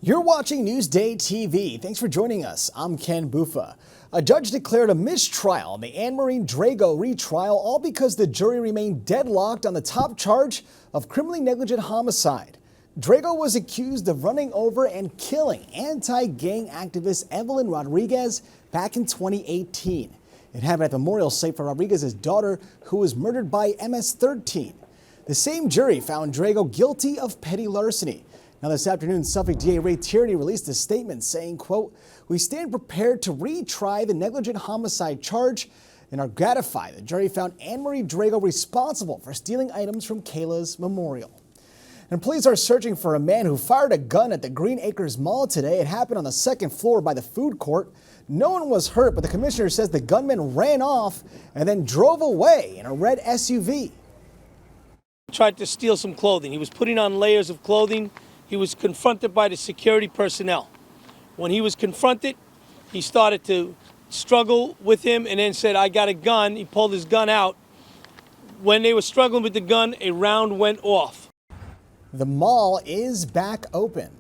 You're watching Newsday TV. Thanks for joining us. I'm Ken Bufa. A judge declared a mistrial on the Anne-Marie Drago retrial, all because the jury remained deadlocked on the top charge of criminally negligent homicide. Drago was accused of running over and killing anti-gang activist Evelyn Rodriguez back in 2018. It happened at the memorial site for Rodriguez's daughter, who was murdered by MS-13. The same jury found Drago guilty of petty larceny. Now this afternoon, Suffolk DA Ray Tierney released a statement saying, quote, "We stand prepared to retry the negligent homicide charge and are gratified the jury found Anne-Marie Drago responsible for stealing items from Kayla's memorial." And police are searching for a man who fired a gun at the Green Acres Mall today. It happened on the second floor by the food court. No one was hurt, but the commissioner says the gunman ran off and then drove away in a red SUV. He tried to steal some clothing. He was putting on layers of clothing. He was confronted by the security personnel. When he was confronted, he started to struggle with him and then said, "I got a gun." He pulled his gun out. When they were struggling with the gun, a round went off. The mall is back open.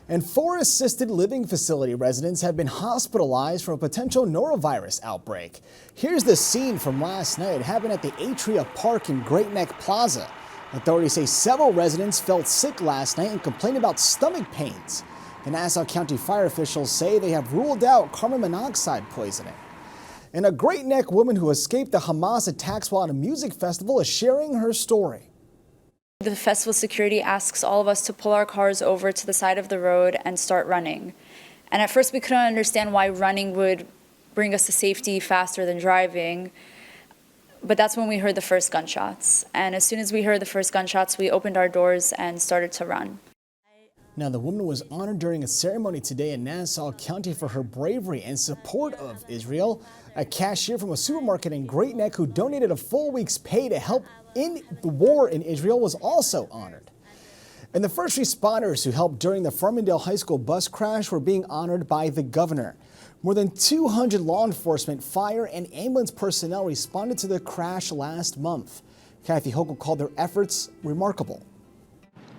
And 4 assisted living facility residents have been hospitalized from a potential norovirus outbreak. Here's the scene from last night. It happened at the Atria Park in Great Neck Plaza. Authorities say several residents felt sick last night and complained about stomach pains. The Nassau County fire officials say they have ruled out carbon monoxide poisoning. And a Great Neck woman who escaped the Hamas attacks while at a music festival is sharing her story. The festival security asks all of us to pull our cars over to the side of the road and start running. And at first we couldn't understand why running would bring us to safety faster than driving. But that's when we heard the first gunshots. And as soon as we heard the first gunshots, we opened our doors and started to run. Now, the woman was honored during a ceremony today in Nassau County for her bravery and support of Israel. A cashier from a supermarket in Great Neck who donated a full week's pay to help in the war in Israel was also honored. And the first responders who helped during the Farmingdale High School bus crash were being honored by the governor. More than 200 law enforcement, fire, and ambulance personnel responded to the crash last month. Kathy Hochul called their efforts remarkable.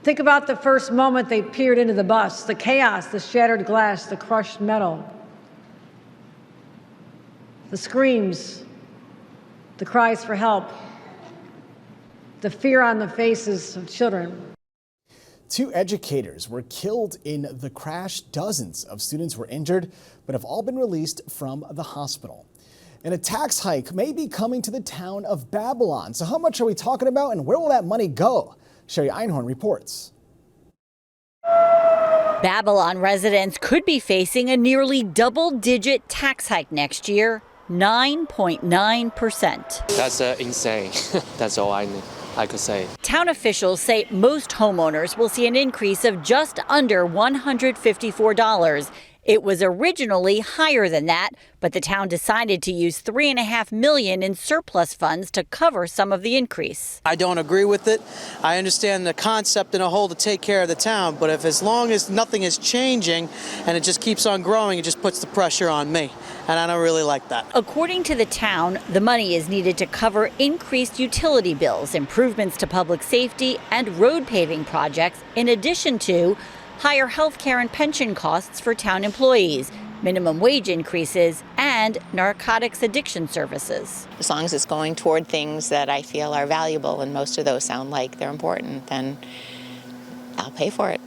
Think about the first moment they peered into the bus, the chaos, the shattered glass, the crushed metal, the screams, the cries for help, the fear on the faces of children. 2 educators were killed in the crash. Dozens of students were injured, but have all been released from the hospital. And a tax hike may be coming to the town of Babylon. So how much are we talking about and where will that money go? Sherry Einhorn reports. Babylon residents could be facing a nearly double-digit tax hike next year, 9.9%. That's insane. That's all I could say. Town officials say most homeowners will see an increase of just under $154. It was originally higher than that, but the town decided to use $3.5 million in surplus funds to cover some of the increase. I don't agree with it. I understand the concept in a whole to take care of the town, but if as long as nothing is changing and it just keeps on growing, it just puts the pressure on me, and I don't really like that. According to the town, the money is needed to cover increased utility bills, improvements to public safety, and road paving projects, in addition to higher health care and pension costs for town employees, minimum wage increases, and narcotics addiction services. As long as it's going toward things that I feel are valuable, and most of those sound like they're important, then I'll pay for it.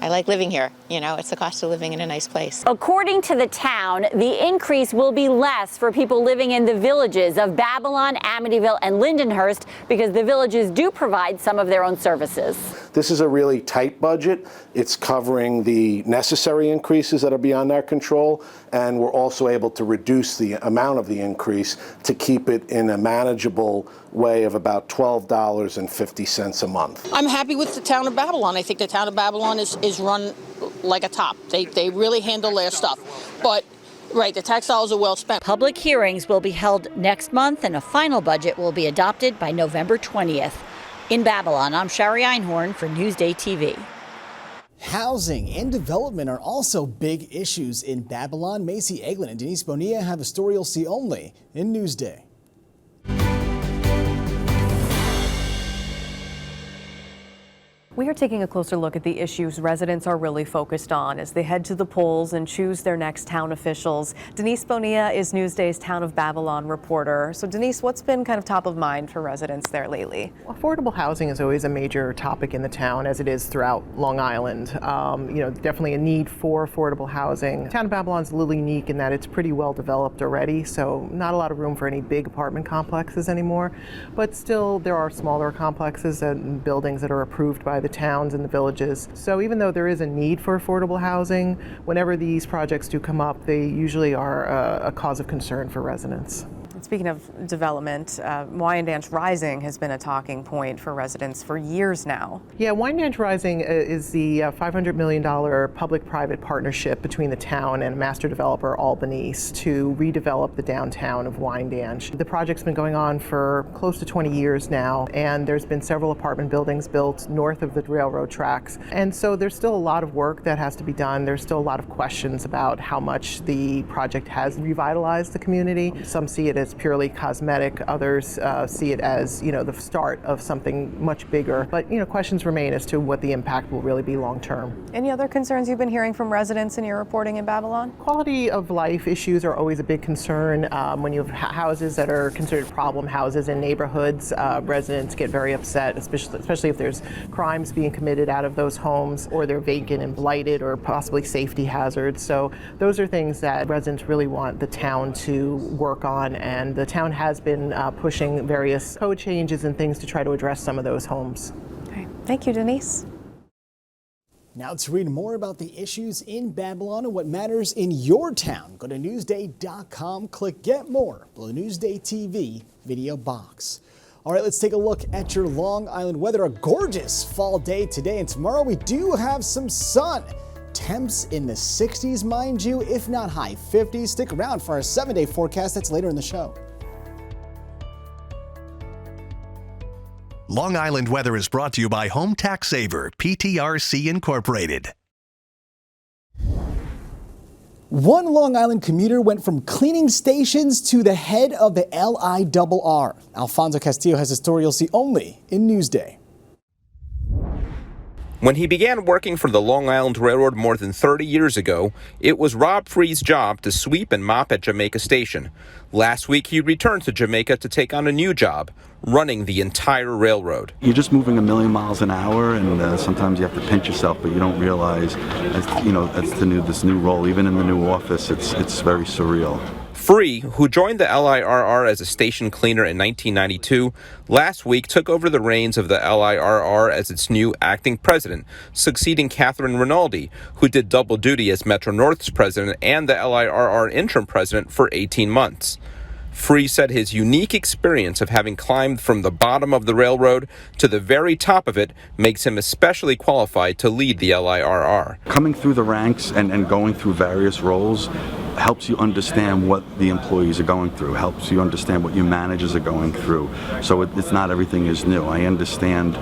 I like living here. You know, it's the cost of living in a nice place. According to the town, the increase will be less for people living in the villages of Babylon, Amityville, and Lindenhurst because the villages do provide some of their own services. This is a really tight budget. It's covering the necessary increases that are beyond our control, and we're also able to reduce the amount of the increase to keep it in a manageable way of about $12.50 a month. I'm happy with the town of Babylon. I think the town of Babylon is run like a top. They really handle their stuff. But right, the tax dollars are well spent. Public hearings will be held next month, and a final budget will be adopted by November 20th. In Babylon, I'm Sherry Einhorn for Newsday TV. Housing and development are also big issues in Babylon. Macy Eglin and Denise Bonilla have a story you'll see only in Newsday. We We are taking a closer look at the issues residents are really focused on as they head to the polls and choose their next town officials. Denise Bonilla is Newsday's Town of Babylon reporter. So Denise, what's been kind of top of mind for residents there lately? Affordable housing is always a major topic in the town, as it is throughout Long Island. Definitely a need for affordable housing. Town of Babylon's a little unique in that it's pretty well developed already, so not a lot of room for any big apartment complexes anymore. But still, there are smaller complexes and buildings that are approved by the towns and the villages. So even though there is a need for affordable housing, whenever these projects do come up, they usually are a cause of concern for residents. Speaking of development, Wyandanch Rising has been a talking point for residents for years now. Yeah, Wyandanch Rising is the $500 million public-private partnership between the town and master developer Albanese to redevelop the downtown of Wyandanch. The project's been going on for close to 20 years now, and there's been several apartment buildings built north of the railroad tracks. And so there's still a lot of work that has to be done. There's still a lot of questions about how much the project has revitalized the community. Some see it as purely cosmetic, others see it as, the start of something much bigger. But, questions remain as to what the impact will really be long term. Any other concerns you've been hearing from residents in your reporting in Babylon? Quality of life issues are always a big concern. When you have houses that are considered problem houses in neighborhoods, residents get very upset, especially if there's crimes being committed out of those homes, or they're vacant and blighted, or possibly safety hazards. So those are things that residents really want the town to work on, and the town has been pushing various code changes and things to try to address some of those homes. Okay. Thank you, Denise. Now to read more about the issues in Babylon and what matters in your town, go to Newsday.com, click Get More below the Newsday TV video box. All right, let's take a look at your Long Island weather. A gorgeous fall day today, and tomorrow we do have some sun. Temps in the 60s, mind you, if not high 50s. Stick around for our 7-day forecast. That's later in the show. Long Island weather is brought to you by Home Tax Saver, PTRC Incorporated. One Long Island commuter went from cleaning stations to the head of the LIRR. Alfonso Castillo has a story you'll see only in Newsday. When he began working for the Long Island Railroad more than 30 years ago, it was Rob Free's job to sweep and mop at Jamaica Station. Last week, he returned to Jamaica to take on a new job, running the entire railroad. You're just moving a million miles an hour, and sometimes you have to pinch yourself, but you don't realize, this new role, even in the new office, it's very surreal. Free, who joined the LIRR as a station cleaner in 1992, last week took over the reins of the LIRR as its new acting president, succeeding Catherine Rinaldi, who did double duty as Metro North's president and the LIRR interim president for 18 months. Free said his unique experience of having climbed from the bottom of the railroad to the very top of it makes him especially qualified to lead the LIRR. Coming through the ranks and going through various roles helps you understand what the employees are going through, helps you understand what your managers are going through. So it's not everything is new. I understand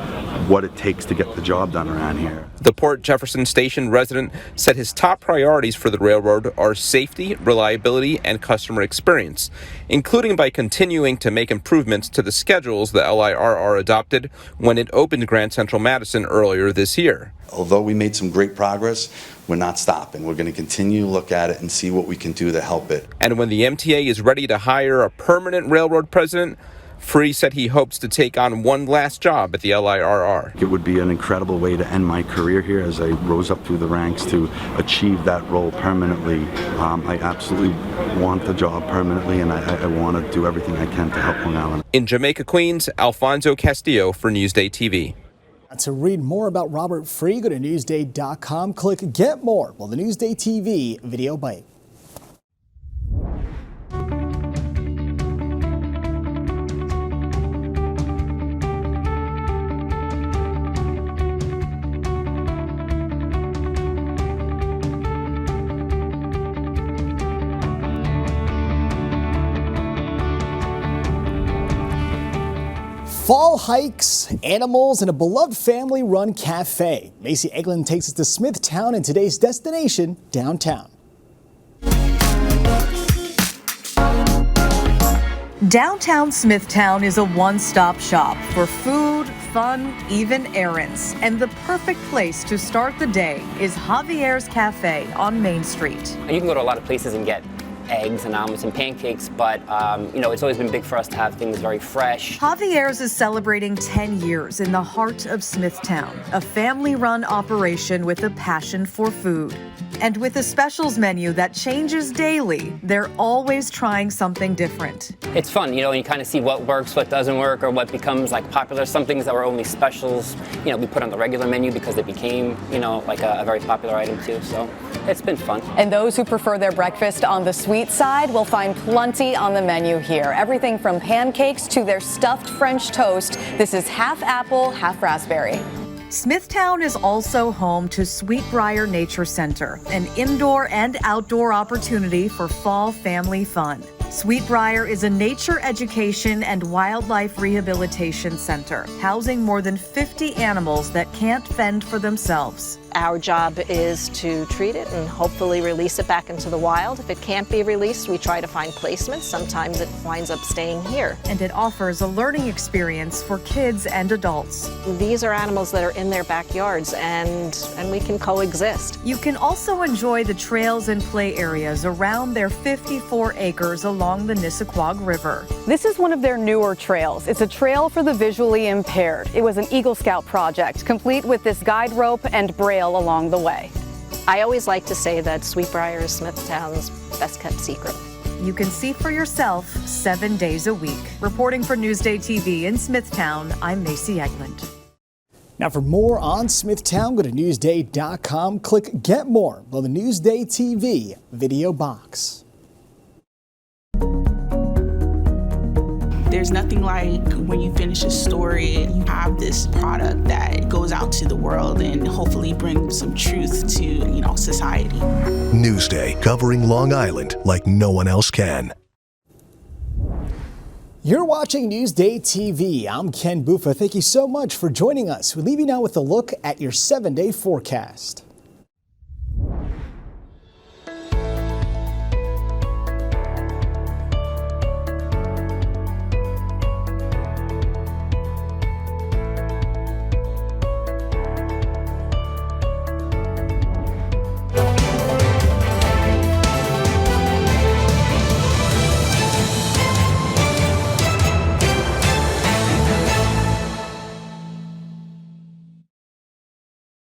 what it takes to get the job done around here. The Port Jefferson Station resident said his top priorities for the railroad are safety, reliability, and customer experience, including by continuing to make improvements to the schedules the LIRR adopted when it opened Grand Central Madison earlier this year. Although we made some great progress, we're not stopping. We're going to continue to look at it and see what we can do to help it. And when the MTA is ready to hire a permanent railroad president, Free said he hopes to take on one last job at the LIRR. It would be an incredible way to end my career here as I rose up through the ranks to achieve that role permanently. I absolutely want the job permanently, and I want to do everything I can to help Long Island. In Jamaica, Queens, Alfonso Castillo for Newsday TV. To read more about Robert Free, go to Newsday.com, click Get More, well, the Newsday TV video bite. Fall hikes, animals, and a beloved family-run cafe. Macy Eglin takes us to Smithtown and today's destination, downtown. Downtown Smithtown is a one-stop shop for food, fun, even errands. And the perfect place to start the day is Javier's Cafe on Main Street. You can go to a lot of places and get eggs and omelets and pancakes, but it's always been big for us to have things very fresh. Javier's is celebrating 10 years in the heart of Smithtown, a family-run operation with a passion for food. And with a specials menu that changes daily, they're always trying something different. It's fun, and you kind of see what works, what doesn't work, or what becomes like popular. Some things that were only specials, we put on the regular menu because it became, like a very popular item too. So it's been fun. And those who prefer their breakfast on the sweet side will find plenty on the menu here. Everything from pancakes to their stuffed French toast. This is half apple, half raspberry. Smithtown is also home to Sweetbriar Nature Center, an indoor and outdoor opportunity for fall family fun. Sweetbriar is a nature education and wildlife rehabilitation center, housing more than 50 animals that can't fend for themselves. Our job is to treat it and hopefully release it back into the wild. If it can't be released, we try to find placements. Sometimes it winds up staying here. And it offers a learning experience for kids and adults. These are animals that are in their backyards and we can coexist. You can also enjoy the trails and play areas around their 54 acres along the Nissaquag River. This is one of their newer trails. It's a trail for the visually impaired. It was an Eagle Scout project, complete with this guide rope and braille along the way. I always like to say that Sweetbriar is Smithtown's best kept secret. You can see for yourself 7 days a week. Reporting for Newsday TV in Smithtown, I'm Macy Eglund. Now for more on Smithtown, go to Newsday.com, click Get More below the Newsday TV video box. There's nothing like when you finish a story, you have this product that goes out to the world and hopefully brings some truth to, society. Newsday, covering Long Island like no one else can. You're watching Newsday TV. I'm Ken Buffa. Thank you so much for joining us. We leave you now with a look at your 7-day forecast.